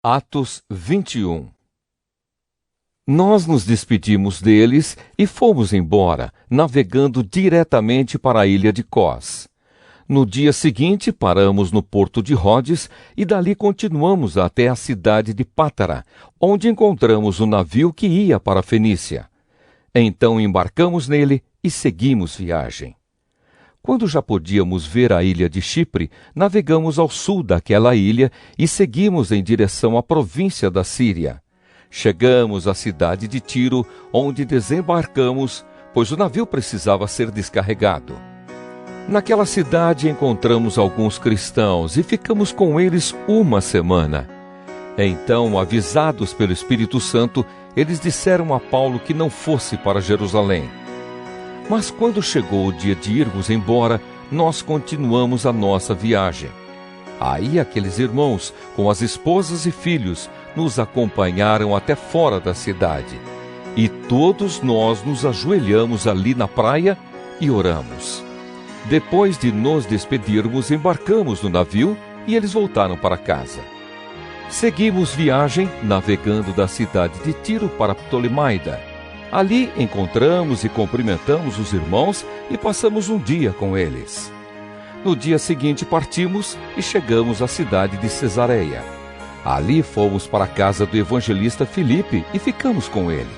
Atos 21. Nós nos despedimos deles e fomos embora, navegando diretamente para a ilha de Cós. No dia seguinte, paramos no porto de Rhodes e dali continuamos até a cidade de Pátara, onde encontramos um navio que ia para a Fenícia. Então embarcamos nele e seguimos viagem. Quando já podíamos ver a ilha de Chipre, navegamos ao sul daquela ilha e seguimos em direção à província da Síria. Chegamos à cidade de Tiro, onde desembarcamos, pois o navio precisava ser descarregado. Naquela cidade encontramos alguns cristãos e ficamos com eles uma semana. Então, avisados pelo Espírito Santo, eles disseram a Paulo que não fosse para Jerusalém. Mas quando chegou o dia de irmos embora, nós continuamos a nossa viagem. Aí aqueles irmãos, com as esposas e filhos, nos acompanharam até fora da cidade. E todos nós nos ajoelhamos ali na praia e oramos. Depois de nos despedirmos, embarcamos no navio e eles voltaram para casa. Seguimos viagem, navegando da cidade de Tiro para Ptolemaida. Ali encontramos e cumprimentamos os irmãos e passamos um dia com eles. No dia seguinte partimos e chegamos à cidade de Cesareia. Ali fomos para a casa do evangelista Filipe e ficamos com ele.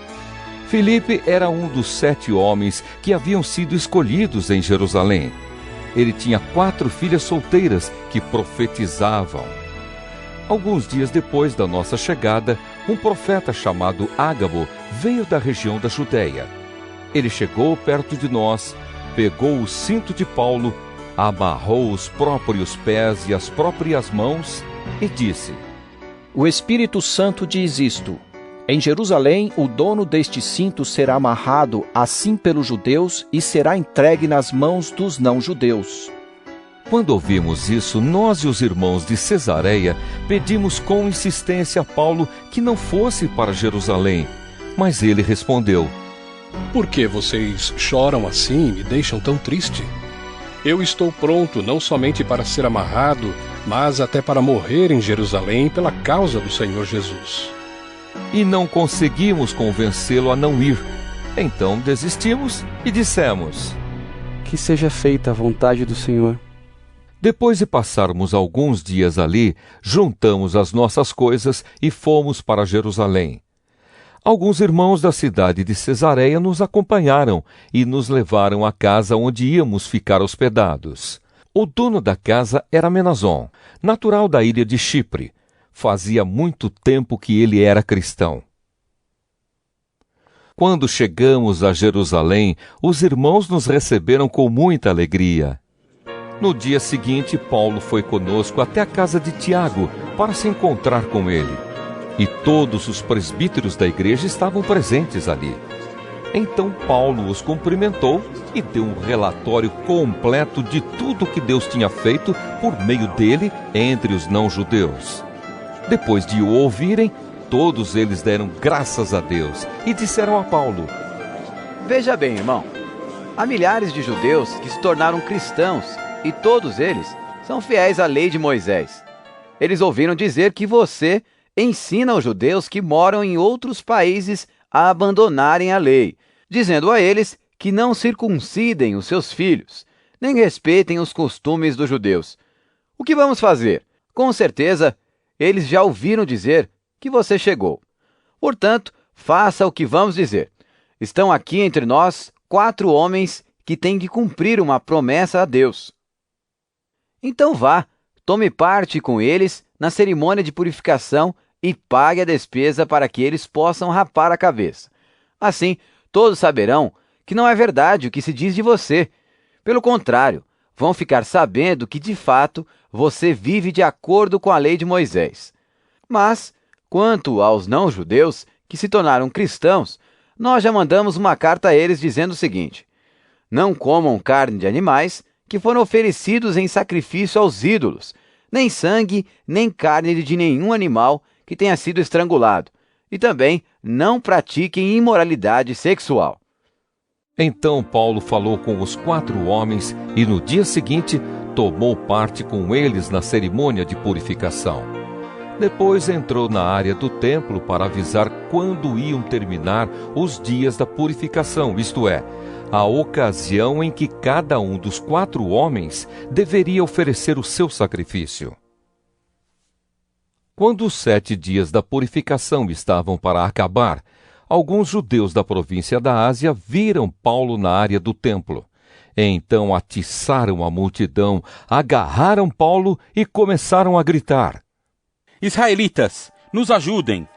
Filipe era um dos 7 homens que haviam sido escolhidos em Jerusalém. Ele tinha 4 filhas solteiras que profetizavam. Alguns dias depois da nossa chegada, um profeta chamado Ágabo veio da região da Judéia. Ele chegou perto de nós, pegou o cinto de Paulo, amarrou os próprios pés e as próprias mãos e disse: O Espírito Santo diz isto: em Jerusalém o dono deste cinto será amarrado assim pelos judeus e será entregue nas mãos dos não-judeus. Quando ouvimos isso, nós e os irmãos de Cesareia pedimos com insistência a Paulo que não fosse para Jerusalém. Mas ele respondeu: Por que vocês choram assim e me deixam tão triste? Eu estou pronto não somente para ser amarrado, mas até para morrer em Jerusalém pela causa do Senhor Jesus. E não conseguimos convencê-lo a não ir. Então desistimos e dissemos: Que seja feita a vontade do Senhor. Depois de passarmos alguns dias ali, juntamos as nossas coisas e fomos para Jerusalém. Alguns irmãos da cidade de Cesareia nos acompanharam e nos levaram à casa onde íamos ficar hospedados. O dono da casa era Menazon, natural da ilha de Chipre. Fazia muito tempo que ele era cristão. Quando chegamos a Jerusalém, os irmãos nos receberam com muita alegria. No dia seguinte, Paulo foi conosco até a casa de Tiago para se encontrar com ele. E todos os presbíteros da igreja estavam presentes ali. Então Paulo os cumprimentou e deu um relatório completo de tudo que Deus tinha feito por meio dele entre os não-judeus. Depois de o ouvirem, todos eles deram graças a Deus e disseram a Paulo: Veja bem, irmão, há milhares de judeus que se tornaram cristãos e todos eles são fiéis à lei de Moisés. Eles ouviram dizer que você ensina aos judeus que moram em outros países a abandonarem a lei, dizendo a eles que não circuncidem os seus filhos, nem respeitem os costumes dos judeus. O que vamos fazer? Com certeza, eles já ouviram dizer que você chegou. Portanto, faça o que vamos dizer. Estão aqui entre nós 4 homens que têm de cumprir uma promessa a Deus. Então vá, tome parte com eles na cerimônia de purificação e pague a despesa para que eles possam rapar a cabeça. Assim, todos saberão que não é verdade o que se diz de você. Pelo contrário, vão ficar sabendo que, de fato, você vive de acordo com a lei de Moisés. Mas, quanto aos não-judeus que se tornaram cristãos, nós já mandamos uma carta a eles dizendo o seguinte: não comam carne de animais que foram oferecidos em sacrifício aos ídolos, nem sangue, nem carne de nenhum animal que tenha sido estrangulado, e também não pratiquem imoralidade sexual. Então Paulo falou com os 4 homens e no dia seguinte tomou parte com eles na cerimônia de purificação. Depois entrou na área do templo para avisar quando iam terminar os dias da purificação, isto é, a ocasião em que cada um dos 4 homens deveria oferecer o seu sacrifício. Quando os 7 dias da purificação estavam para acabar, alguns judeus da província da Ásia viram Paulo na área do templo. Então atiçaram a multidão, agarraram Paulo e começaram a gritar: Israelitas, nos ajudem!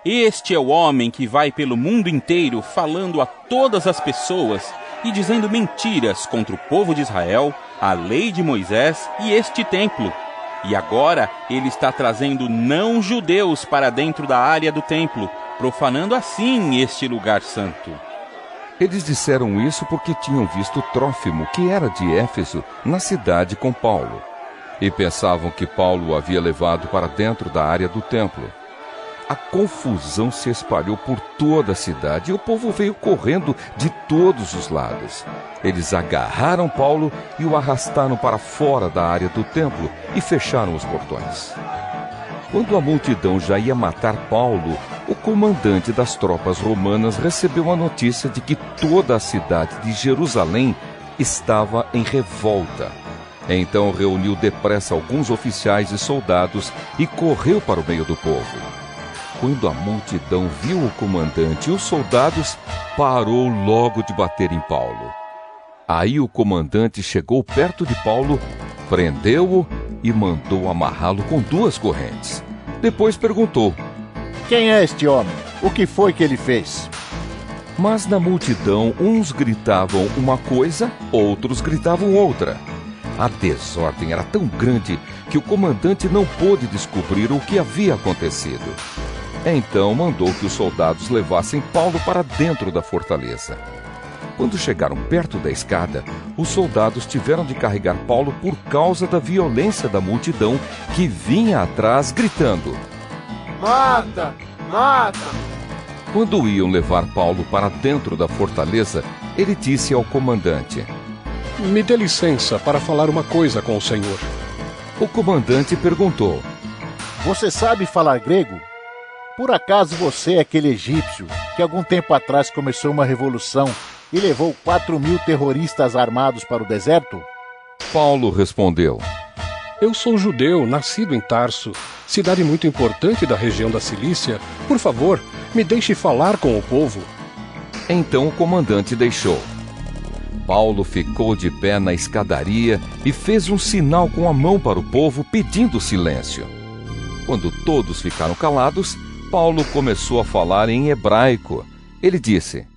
Este é o homem que vai pelo mundo inteiro falando a todas as pessoas e dizendo mentiras contra o povo de Israel, a lei de Moisés e este templo. E agora ele está trazendo não-judeus para dentro da área do templo, profanando assim este lugar santo. Eles disseram isso porque tinham visto Trófimo, que era de Éfeso, na cidade com Paulo, e pensavam que Paulo o havia levado para dentro da área do templo. A confusão se espalhou por toda a cidade e o povo veio correndo de todos os lados. Eles agarraram Paulo e o arrastaram para fora da área do templo e fecharam os portões. Quando a multidão já ia matar Paulo, o comandante das tropas romanas recebeu a notícia de que toda a cidade de Jerusalém estava em revolta. Então reuniu depressa alguns oficiais e soldados e correu para o meio do povo. Quando a multidão viu o comandante e os soldados, parou logo de bater em Paulo. Aí o comandante chegou perto de Paulo, prendeu-o e mandou amarrá-lo com 2 correntes. Depois perguntou: Quem é este homem? O que foi que ele fez? Mas na multidão, uns gritavam uma coisa, outros gritavam outra. A desordem era tão grande que o comandante não pôde descobrir o que havia acontecido. Então mandou que os soldados levassem Paulo para dentro da fortaleza. Quando chegaram perto da escada, os soldados tiveram de carregar Paulo por causa da violência da multidão que vinha atrás gritando: Mata! Mata! Quando iam levar Paulo para dentro da fortaleza, ele disse ao comandante: Me dê licença para falar uma coisa com o senhor. O comandante perguntou: Você sabe falar grego? Por acaso você é aquele egípcio que algum tempo atrás começou uma revolução e levou 4.000 terroristas armados para o deserto? Paulo respondeu: Eu sou judeu, nascido em Tarso, cidade muito importante da região da Cilícia. Por favor, me deixe falar com o povo. Então o comandante deixou. Paulo ficou de pé na escadaria e fez um sinal com a mão para o povo, pedindo silêncio. Quando todos ficaram calados, Paulo começou a falar em hebraico. Ele disse: